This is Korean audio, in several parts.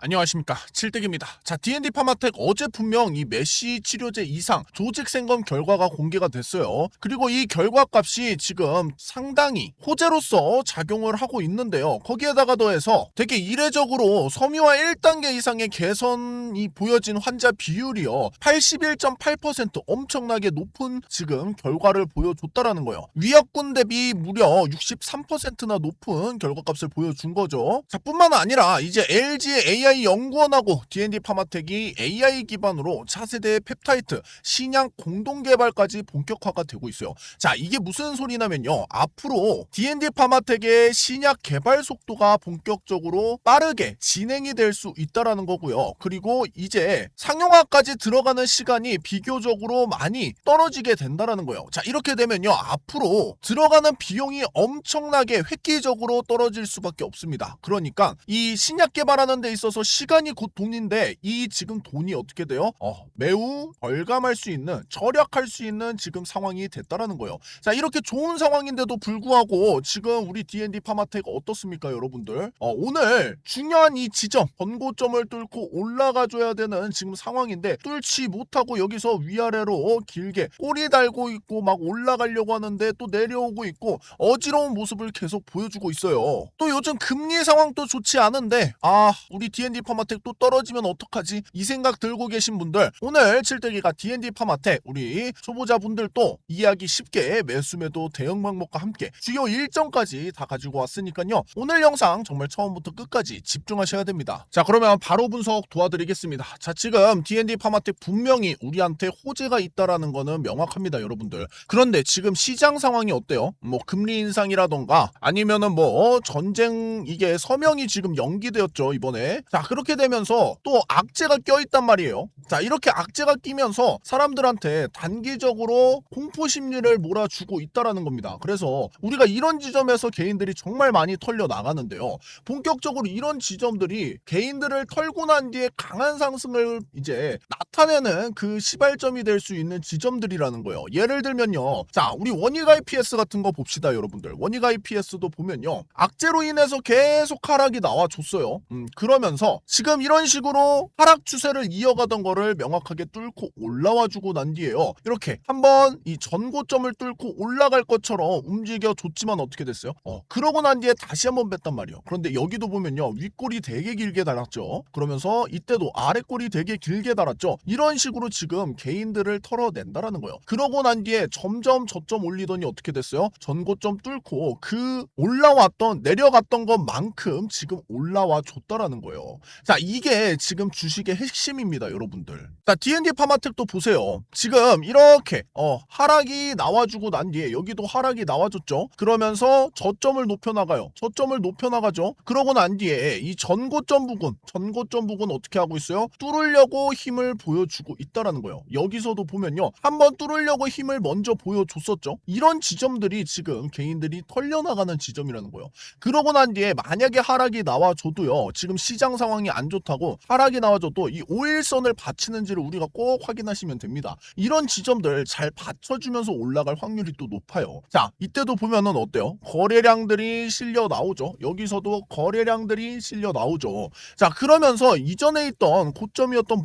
안녕하십니까, 칠득입니다. 자, D&D 파마텍 어제 분명 이 메시 치료제 이상 조직 생검 결과가 공개가 됐어요. 그리고 이 결과값이 지금 상당히 호재로서 작용을 하고 있는데요. 거기에다가 더해서 되게 이례적으로 섬유화 1단계 이상의 개선이 보여진 환자 비율이요, 81.8% 엄청나게 높은 지금 결과를 보여줬다라는 거예요. 위약군 대비 무려 63%나 높은 결과값을 보여준 거죠. 자, 뿐만 아니라 이제 LG의 AI 연구원하고 D&D 파마텍이 AI 기반으로 차세대 펩타이드 신약 공동 개발까지 본격화가 되고 있어요. 자, 이게 무슨 소리냐면요, 앞으로 D&D 파마텍의 신약 개발 속도가 본격적으로 빠르게 진행이 될 수 있다라는 거고요. 그리고 이제 상용화까지 들어가는 시간이 비교적으로 많이 떨어지게 된다라는 거예요. 자, 이렇게 되면요, 앞으로 들어가는 비용이 엄청나게 획기적으로 떨어질 수밖에 없습니다. 그러니까 이 신약 개발하는 데 있어서 시간이 곧 돈인데, 이 지금 돈이 어떻게 돼요? 매우 절감할 수 있는, 절약할 수 있는 지금 상황이 됐다라는 거예요. 자, 이렇게 좋은 상황인데도 불구하고 지금 우리 D&D 파마텍 어떻습니까, 여러분들? 오늘 중요한 이 지점, 번고점을 뚫고 올라가줘야 되는 지금 상황인데 뚫지 못하고 여기서 위아래로 길게 꼬리 달고 있고 막 올라가려고 하는데 또 내려오고 있고 어지러운 모습을 계속 보여주고 있어요. 또 요즘 금리 상황도 좋지 않은데 우리 D&D 파마텍 또 떨어지면 어떡하지? 이 생각 들고 계신 분들, 오늘 칠대기가 D&D 파마텍 우리 초보자분들도 이해하기 쉽게 매수매도 대응 방법과 함께 주요 일정까지 다 가지고 왔으니까요, 오늘 영상 정말 처음부터 끝까지 집중하셔야 됩니다. 자, 그러면 바로 분석 도와드리겠습니다. 자, 지금 D&D 파마텍 분명히 우리한테 호재가 있다라는 거는 명확합니다, 여러분들. 그런데 지금 시장 상황이 어때요? 뭐 금리 인상이라던가 아니면은 뭐 전쟁, 이게 서명이 지금 연기되었죠, 이번에. 자, 그렇게 되면서 또 악재가 껴있단 말이에요. 자, 이렇게 악재가 끼면서 사람들한테 단기적으로 공포 심리를 몰아주고 있다라는 겁니다. 그래서 우리가 이런 지점에서 개인들이 정말 많이 털려 나가는데요, 본격적으로 이런 지점들이 개인들을 털고 난 뒤에 강한 상승을 이제 나타내는 그 시발점이 될 수 있는 지점들이라는 거예요. 예를 들면요, 자, 우리 원익 IPS 같은 거 봅시다, 여러분들. 원익 IPS도 보면요, 악재로 인해서 계속 하락이 나와줬어요. 그러면서 지금 이런 식으로 하락 추세를 이어가던 거를 명확하게 뚫고 올라와주고 난 뒤에요, 이렇게 한번 이 전고점을 뚫고 올라갈 것처럼 움직여줬지만 어떻게 됐어요? 그러고 난 뒤에 다시 한번 뺐단 말이에요. 그런데 여기도 보면요, 윗골이 되게 길게 달았죠. 그러면서 이때도 아랫골이 되게 길게 달았죠. 이런 식으로 지금 개인들을 털어낸다라는 거예요. 그러고 난 뒤에 점점 저점 올리더니 어떻게 됐어요? 전고점 뚫고 그 올라왔던, 내려갔던 것만큼 지금 올라와 줬다라는 거예요. 자, 이게 지금 주식의 핵심입니다, 여러분들. 자, D&D 파마텍도 보세요. 지금 이렇게 하락이 나와주고 난 뒤에 여기도 하락이 나와줬죠. 그러면서 저점을 높여나가요. 저점을 높여나가죠. 그러고 난 뒤에 이 전고점 부근 어떻게 하고 있어요? 뚫으려고 힘을 보여주고 있다라는 거예요. 여기서도 보면요, 한번 뚫으려고 힘을 먼저 보여줬었죠. 이런 지점들이 지금 개인들이 털려나가는 지점이라는 거예요. 그러고 난 뒤에 만약에 하락이 나와줘도요, 지금 시장 상황이 안 좋다고 하락이 나와줘도 이 5일선을 받치는지를 우리가 꼭 확인하시면 됩니다. 이런 지점들 잘 받쳐주면서 올라갈 확률이 또 높아요. 자, 이때도 보면은 어때요? 거래량들이 실려 나오죠. 여기서도 거래량들이 실려 나오죠. 자, 그러면서 이전에 있던 고점이었던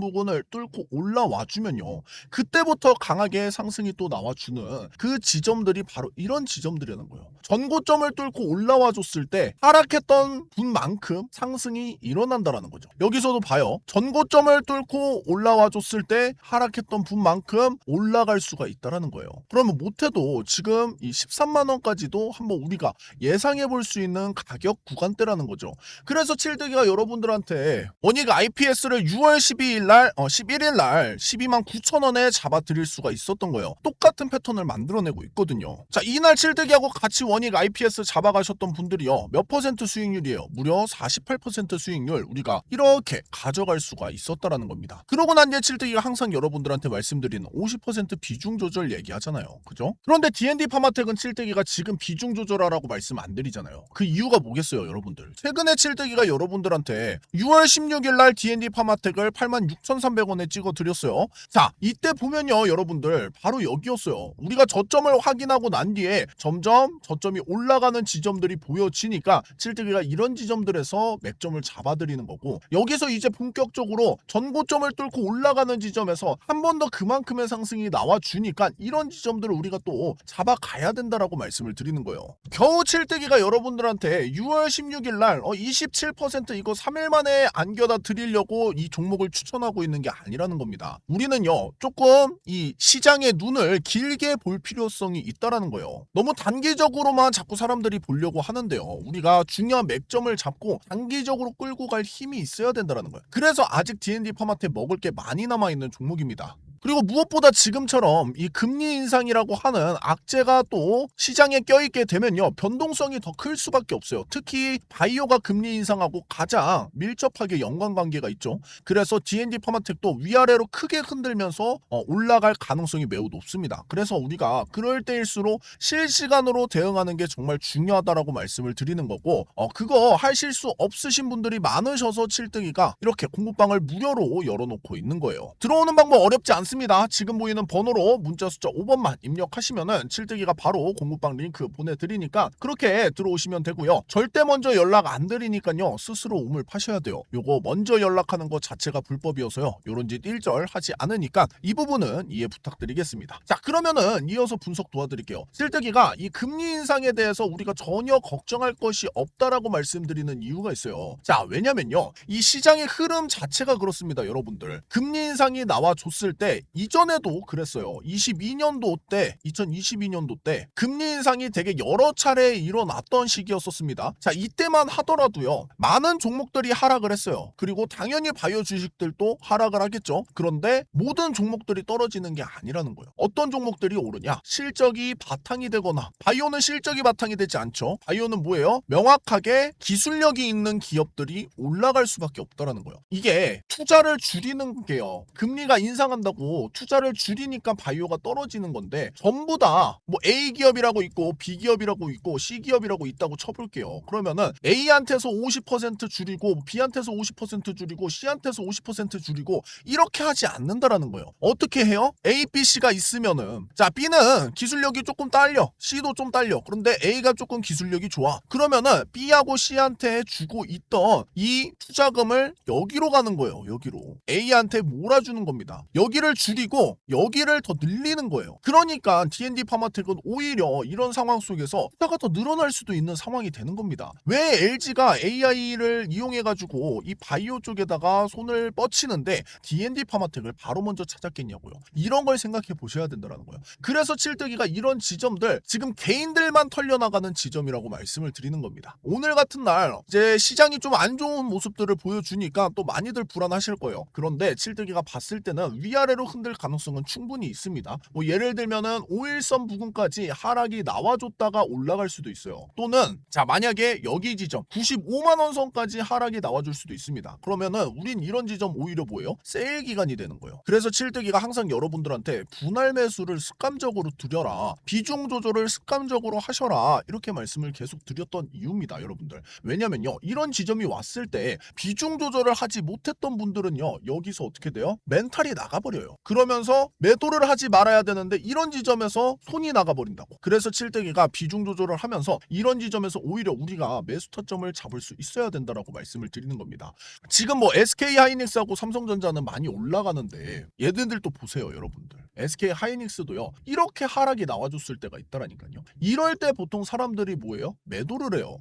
부분을 뚫고 올라와 주면요, 그때부터 강하게 상승이 또 나와주는 그 지점들이 바로 이런 지점들이라는 거예요. 전고점을 뚫고 올라와 줬을 때 하락했던 분만큼 상승이 일어난다라는 거죠. 여기서도 봐요. 전고점을 뚫고 올라와 줬을 때 하락했던 분만큼 올라갈 수가 있다라는 거예요. 그러면 못해도 지금 이 13만 원까지도 한번 우리가 예상해 볼 수 있는 가격 구간대라는 거죠. 그래서 칠득이가 여러분들한테 원익 IPS를 6월 11일 날 12만 9천 원에 잡아 드릴 수가 있었던 거예요. 똑같은 패턴을 만들어내고 있거든요. 자, 이날 칠득이하고 같이 원익 IPS 잡아가셨던 분들이요, 몇 퍼센트 수익률이에요? 무려 48% 수익률 우리가 이렇게 가져갈 수가 있었다라는 겁니다. 그러고 난 뒤에 칠득이가 항상 여러분들한테 말씀드리는 50% 비중 조절 얘기하잖아요. 그죠? 그런데 D&D 파마텍은 칠득이가 지금 비중 조절하라고 말씀 안 드리잖아요. 그 이유가 뭐겠어요, 여러분들? 최근에 칠득이가 여러분들한테 6월 16일 날 D&D D&D 파마텍을 86,300원에 찍어 드렸어요. 자, 이때 보면요 여러분들 바로 여기였어요. 우리가 저점을 확인하고 난 뒤에 점점 저점이 올라가는 지점들이 보여지니까 칠뜨기가 이런 지점들에서 맥점을 잡아드리는 거고, 여기서 이제 본격적으로 전고점을 뚫고 올라가는 지점에서 한 번 더 그만큼의 상승이 나와주니까 이런 지점들을 우리가 또 잡아가야 된다라고 말씀을 드리는 거예요. 겨우 칠뜨기가 여러분들한테 6월 16일 날 27% 이거 3일 만에 안겨다 드리려고 이 종목을 추천하고 있는 게 아니라는 겁니다. 우리는요 조금 이 시장의 눈을 길게 볼 필요성이 있다라는 거예요. 너무 단기적으로만 자꾸 사람들이 보려고 하는데요, 우리가 중요한 맥점을 잡고 단기적으로 끌고 갈 힘이 있어야 된다는 거예요. 그래서 아직 D&D 파마텍 먹을 게 많이 남아있는 종목입니다. 그리고 무엇보다 지금처럼 이 금리 인상이라고 하는 악재가 또 시장에 껴있게 되면요 변동성이 더 클 수밖에 없어요. 특히 바이오가 금리 인상하고 가장 밀접하게 연관관계가 있죠. 그래서 D&D 파마텍도 위아래로 크게 흔들면서 올라갈 가능성이 매우 높습니다. 그래서 우리가 그럴 때일수록 실시간으로 대응하는 게 정말 중요하다라고 말씀을 드리는 거고, 그거 하실 수 없으신 분들이 많으셔서 칠뜨기가 이렇게 공부방을 무료로 열어놓고 있는 거예요. 들어오는 방법 어렵지 않습니다. 지금 보이는 번호로 문자 숫자 5번만 입력하시면은 칠뜨기가 바로 공부방 링크 보내드리니까 그렇게 들어오시면 되고요. 절대 먼저 연락 안 드리니까요 스스로 우물 파셔야 돼요. 요거 먼저 연락하는 것 자체가 불법이어서요 요런 짓 일절 하지 않으니까 이 부분은 이해 부탁드리겠습니다. 자, 그러면은 이어서 분석 도와드릴게요. 칠뜨기가 이 금리 인상에 대해서 우리가 전혀 걱정할 것이 없다라고 말씀드리는 이유가 있어요. 자, 왜냐면요 이 시장의 흐름 자체가 그렇습니다. 여러분들 금리 인상이 나와줬을 때 이전에도 그랬어요. 22년도 때 2022년도 때 금리 인상이 되게 여러 차례 일어났던 시기였었습니다. 자, 이때만 하더라도요 많은 종목들이 하락을 했어요. 그리고 당연히 바이오 주식들도 하락을 하겠죠. 그런데 모든 종목들이 떨어지는 게 아니라는 거예요. 어떤 종목들이 오르냐? 실적이 바탕이 되거나, 바이오는 실적이 바탕이 되지 않죠. 바이오는 뭐예요? 명확하게 기술력이 있는 기업들이 올라갈 수밖에 없다라는 거예요. 이게 투자를 줄이는 게요, 금리가 인상한다고 투자를 줄이니까 바이오가 떨어지는 건데, 전부 다 뭐 A 기업이라고 있고 B 기업이라고 있고 C 기업이라고 있다고 쳐볼게요. 그러면은 A한테서 50% 줄이고 B한테서 50% 줄이고 C한테서 50% 줄이고 이렇게 하지 않는다라는 거예요. 어떻게 해요? A, B, C가 있으면은, 자, B는 기술력이 조금 딸려, C도 좀 딸려. 그런데 A가 조금 기술력이 좋아. 그러면은 B하고 C한테 주고 있던 이 투자금을 여기로 가는 거예요. 여기로 A한테 몰아주는 겁니다. 여기를 줄이고 여기를 더 늘리는 거예요. 그러니까 D&D 파마텍은 오히려 이런 상황 속에서 투자가 더 늘어날 수도 있는 상황이 되는 겁니다. 왜 LG가 AI를 이용해가지고 이 바이오 쪽에다가 손을 뻗치는데 D&D 파마텍을 바로 먼저 찾았겠냐고요. 이런 걸 생각해 보셔야 된다는 거예요. 그래서 칠뜨기가 이런 지점들, 지금 개인들만 털려나가는 지점이라고 말씀을 드리는 겁니다. 오늘 같은 날 이제 시장이 좀 안 좋은 모습들을 보여주니까 또 많이들 불안하실 거예요. 그런데 칠뜨기가 봤을 때는 위아래로 흔들 가능성은 충분히 있습니다. 뭐 예를 들면은 5일선 부근까지 하락이 나와줬다가 올라갈 수도 있어요. 또는 자, 만약에 여기 지점 95만원 선까지 하락이 나와줄 수도 있습니다. 그러면은 우린 이런 지점 오히려 뭐예요? 세일 기간이 되는 거예요. 그래서 칠뜨기가 항상 여러분들한테 분할 매수를 습관적으로 들여라, 비중 조절을 습관적으로 하셔라, 이렇게 말씀을 계속 드렸던 이유입니다. 여러분들, 왜냐면요 이런 지점이 왔을 때 비중 조절을 하지 못했던 분들은요 여기서 어떻게 돼요? 멘탈이 나가버려요. 그러면서 매도를 하지 말아야 되는데 이런 지점에서 손이 나가버린다고. 그래서 칠뜨기가 비중 조절을 하면서 이런 지점에서 오히려 우리가 매수 타점을 잡을 수 있어야 된다라고 말씀을 드리는 겁니다. 지금 뭐 SK 하이닉스하고 삼성전자는 많이 올라가는데 얘네들도 보세요. 여러분들, SK 하이닉스도요 이렇게 하락이 나와줬을 때가 있다라니까요. 이럴 때 보통 사람들이 뭐예요? 매도를 해요.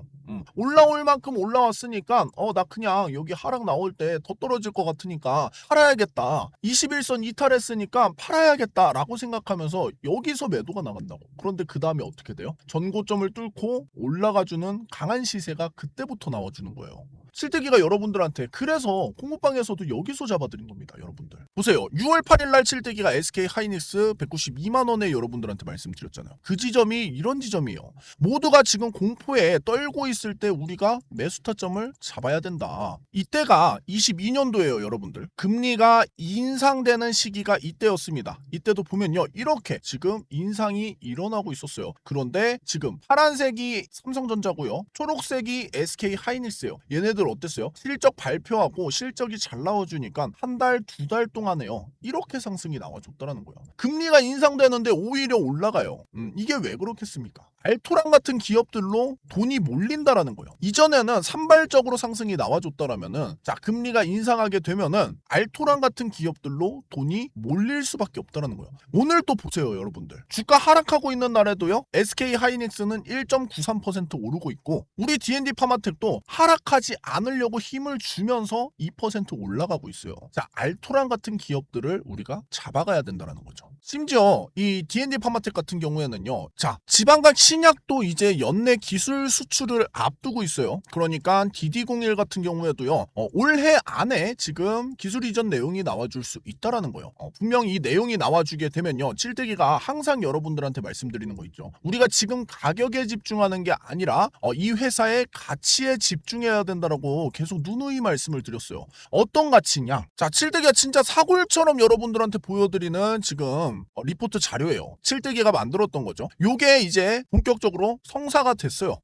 올라올 만큼 올라왔으니까 나 그냥 여기 하락 나올 때 더 떨어질 것 같으니까 팔아야겠다, 21선 이탈했으니까 팔아야겠다 라고 생각하면서 여기서 매도가 나간다고. 그런데 그 다음에 어떻게 돼요? 전고점을 뚫고 올라가주는 강한 시세가 그때부터 나와주는 거예요. 칠뜨기가 여러분들한테 그래서 공부방에서도 여기서 잡아드린 겁니다. 여러분들 보세요. 6월 8일날 칠뜨기가 SK 하이닉스 192만원에 여러분들한테 말씀드렸잖아요. 그 지점이 이런 지점이에요. 모두가 지금 공포에 떨고 있을 때 우리가 매수 타점을 잡아야 된다. 이때가 22년도예요. 여러분들, 금리가 인상되는 시기가 이때였습니다. 이때도 보면요 이렇게 지금 인상이 일어나고 있었어요. 그런데 지금 파란색이 삼성전자고요, 초록색이 SK 하이닉스예요. 얘네들 어땠어요? 실적 발표하고 실적이 잘 나와주니까 한 달, 두 달 동안에요. 이렇게 상승이 나와줬다라는 거예요. 금리가 인상되는데 오히려 올라가요. 이게 왜 그렇겠습니까? 알토란 같은 기업들로 돈이 몰린다라는 거예요. 이전에는 산발적으로 상승이 나와줬다라면은 자 금리가 인상하게 되면은 알토란 같은 기업들로 돈이 몰릴 수밖에 없다라는 거예요. 오늘 또 보세요, 여러분들. 주가 하락하고 있는 날에도요. SK 하이닉스는 1.93% 오르고 있고 우리 D&D 파마텍도 하락하지 않으려고 힘을 주면서 2% 올라가고 있어요. 자 알토란 같은 기업들을 우리가 잡아가야 된다라는 거죠. 심지어 이 D&D 파마텍 같은 경우에는요. 자 지방간 신약도 이제 연내 기술 수출을 앞두고 있어요. 그러니까 DD01 같은 경우에도요. 올해 안에 지금 기술 이전 내용이 나와줄 수 있다라는 거예요. 분명히 이 내용이 나와주게 되면요. 칠대기가 항상 여러분들한테 말씀드리는 거 있죠. 우리가 지금 가격에 집중하는 게 아니라 이 회사의 가치에 집중해야 된다라고 계속 누누이 말씀을 드렸어요. 어떤 가치냐? 자, 칠대기가 진짜 사골처럼 여러분들한테 보여드리는 지금 리포트 자료예요. 칠대기가 만들었던 거죠. 요게 이제 본격적으로 성사가 됐어요.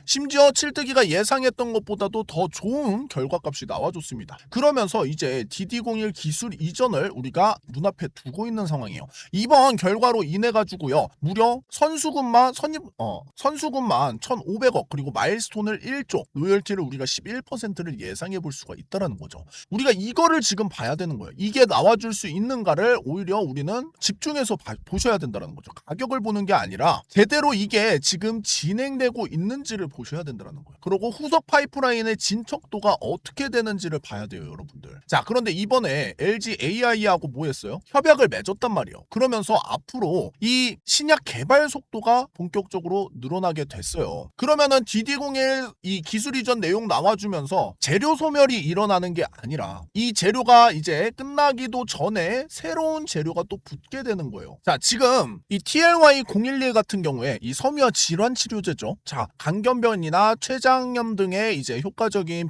심지어 칠대기가 예상했던 것보다도 더 좋은 결과값이 나와줬습니다. 그러면서 이제 DD01 기술 이전을 우리가 눈앞에 두고 있는 상황이에요. 이번 결과로 인해 가지고요. 무려 선수금만 1,500억 그리고 마일스톤을 1조, 로열티를 우리가 11%를 예상해 볼 수가 있다라는 거죠. 우리가 이거를 지금 봐야 되는 거예요. 이게 나와줄 수 있는가를 오히려 우리는 집중해서 보셔야 된다는 거죠. 가격을 보는 게 아니라 제대로 이게 지금 진행되고 있는지를 보셔야 된다는 거예요. 그리고 후속 파이프라인의 진척도가 어떻게 되는지를 봐야 돼요, 여러분들. 자, 그런데 이번에 LG AI하고 뭐 했어요? 협약을 맺었단 말이에요. 그러면서 앞으로 이 신약 개발 속도가 본격적으로 늘어나게 됐어요. 그러면은 DD01 이 기술 이전 내용 나와주면서 재료 소멸이 일어나는 게 아니라 이 재료가 이제 끝나기도 전에 새로운 재료가 또 붙게 되는 거예요. 자, 지금 이 TLY011 같은 경우에 이 섬유화 질환 치료제죠. 자, 강견병이나 췌장염 등의 이제 효과적인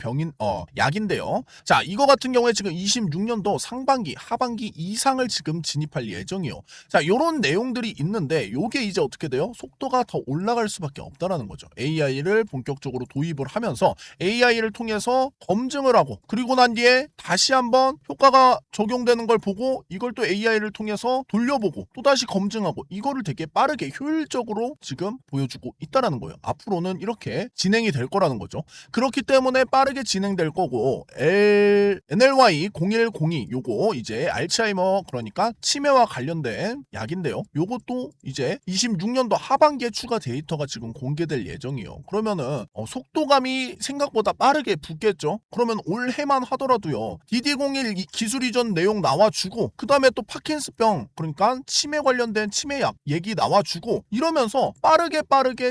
약인데요. 자, 이거 같은 경우에 지금 26년도 상반기, 하반기 이상을 지금 진입할 예정이에요. 자, 요런 내용들이 있는데 요게 이제 어떻게 돼요? 속도가 더 올라갈 수밖에 없다라는 거죠. AI를 본격적으로 도입을 하면서 AI를 통해서 검증을 하고 그리고 난 뒤에 다시 한번 효과가 적용되는 걸 보고 이걸 또 AI를 통해서 돌려보고 또다시 검증하고 이거를 되게 빠르게 효율적으로 지금 보여주고 있다라는 거예요. 앞으로는 이렇게 진행이 될 거라는 거죠. 그렇기 때문에 빠르게 진행될 거고 NLY0102 요거 이제 알츠하이머 그러니까 치매와 관련된 약인데요. 요것도 이제 26년도 하반기에 추가 데이터가 지금 공개될 예정이에요. 그러면은 속도감이 생각보다 빠르게 붙겠죠. 그러면 올해만 하더라도요. DD01 기술 이전 내용 나와주고 그 다음에 또 파킨스병 그러니까 치매 관련된 치매약 얘기 나와주고 이러면서 빠르게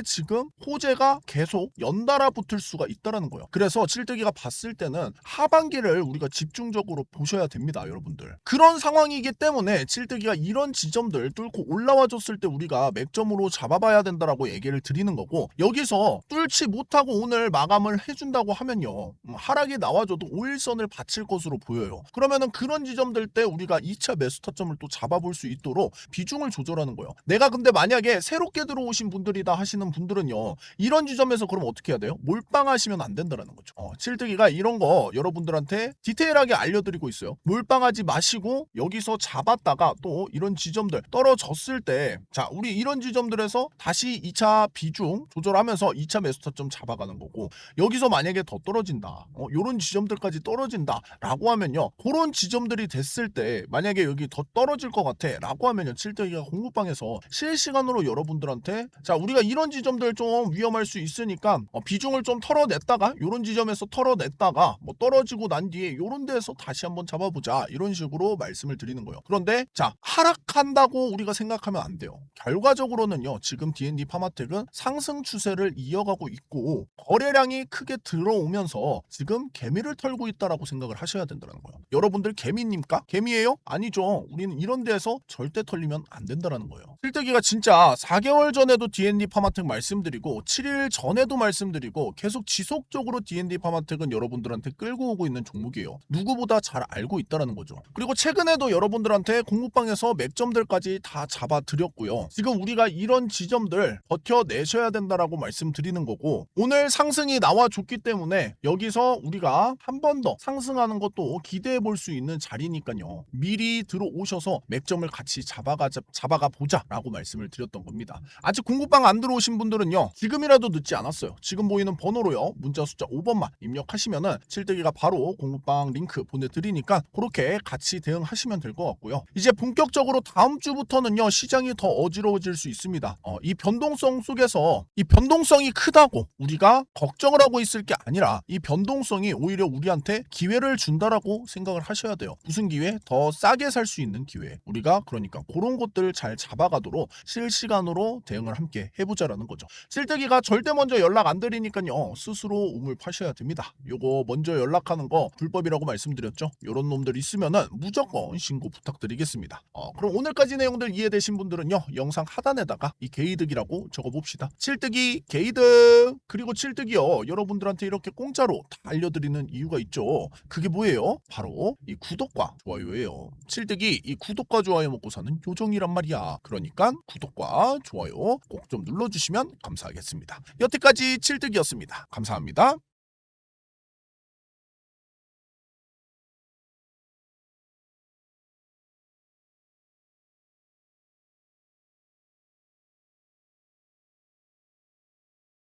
지금 호재가 계속 연달아 붙을 수가 있다라는 거예요. 그래서 칠대기가 봤을 때는 하반기를 우리가 집중적으로 보셔야 됩니다, 여러분들. 그런 상황이기 때문에 칠대기가 이런 지점들 뚫고 올라와 줬을 때 우리가 맥점으로 잡아봐야 된다라고 얘기를 드리는 거고 여기서 뚫지 못하고 오늘 마감을 해준다고 하면요. 하락이 나와줘도 5일선을 받칠 것으로 보여요. 그러면은 그런 지점들 때 우리가 2차 매수 타점을 또 잡아볼 수 있도록 비중을 조절하는 거예요. 내가 근데 만약에 새롭게 들어오신 분들이다 하시는 분들은요. 이런 지점에서 그럼 어떻게 해야 돼요? 몰빵하시면 안 된다는 거죠. 칠대기가 이런 거 여러분들한테 디테일하게 알려드리고 있어요. 몰빵하지 마시고 여기서 잡았다가 또 이런 지점들 떨어졌을 때 자 우리 이런 지점들에서 다시 2차 비중 조절하면서 2차 매수 타점 잡아가는 거고 여기서 만약에 더 떨어진다. 요런 지점들까지 떨어진다 라고 하면요. 그런 지점들이 됐을 때 만약에 여기 더 떨어질 것 같아 라고 하면요. 칠대기가 공부방에서 실시간으로 여러분들한테 자 우리가 이런 지점들 좀 위험할 수 있으니까 비중을 좀 털어냈다가 요런 지점에서 털어냈다가 뭐 떨어지고 난 뒤에 요런 데에서 다시 한번 잡아보자 이런 식으로 말씀을 드리는 거예요. 그런데 자 하락한다고 우리가 생각하면 안 돼요. 결과적으로는요. 지금 D&D 파마텍은 상승 추세를 이어가고 있고 거래량이 크게 들어오면서 지금 개미를 털고 있다라고 생각을 하셔야 된다는 거예요. 여러분들 개미입니까? 개미예요? 아니죠. 우리는 이런 데서 여기서 절대 털리면 안 된다라는 거예요. 칠뜨기가 진짜 4개월 전에도 D&D 파마텍 말씀드리고 7일 전에도 말씀드리고 계속 지속적으로 D&D 파마텍은 여러분들한테 끌고 오고 있는 종목이에요. 누구보다 잘 알고 있다라는 거죠. 그리고 최근에도 여러분들한테 공부방에서 맥점들까지 다 잡아드렸고요. 지금 우리가 이런 지점들 버텨내셔야 된다라고 말씀드리는 거고, 오늘 상승이 나와줬기 때문에 여기서 우리가 한 번 더 상승하는 것도 기대해 볼 수 있는 자리니까요. 미리 들어오셔서 맥점을 같이 잡아가 보자라고 말씀을 드렸던 겁니다. 아직 공부방 안 들어오신 분들은요, 지금이라도 늦지 않았어요. 지금 보이는 번호로요, 문자 숫자 5번만 입력하시면은 칠뜨기가 바로 공부방 링크 보내드리니까 그렇게 같이 대응하시면 될 것 같고요. 이제 본격적으로 다음 주부터는요, 시장이 더 어지러워질 수 있습니다. 이 변동성 속에서 이 변동성이 크다고 우리가 걱정을 하고 있을 게 아니라 이 변동성이 오히려 우리한테 기회를 준다라고 생각을 하셔야 돼요. 무슨 기회? 더 싸게 살 수 있는 기회. 우리가 그러니까 그런 것들을 잘 잡아가도록 실시간으로 대응을 함께 해보자라는 거죠. 칠뜨기가 절대 먼저 연락 안 드리니까요, 스스로 우물 파셔야 됩니다. 요거 먼저 연락하는 거 불법이라고 말씀드렸죠. 요런 놈들 있으면은 무조건 신고 부탁드리겠습니다. 그럼 오늘까지 내용들 이해되신 분들은요, 영상 하단에다가 이 게이득이라고 적어봅시다. 칠뜨기 게이득. 그리고 칠뜨기요, 여러분들한테 이렇게 공짜로 다 알려드리는 이유가 있죠. 그게 뭐예요? 바로 이 구독과 좋아요예요. 칠뜨기 이 구독과 좋아요 먹고 사는 요정이란 말이야. 그러니까 구독과 좋아요 꼭 좀 눌러주시면 감사하겠습니다. 여태까지 칠뜨기였습니다. 감사합니다.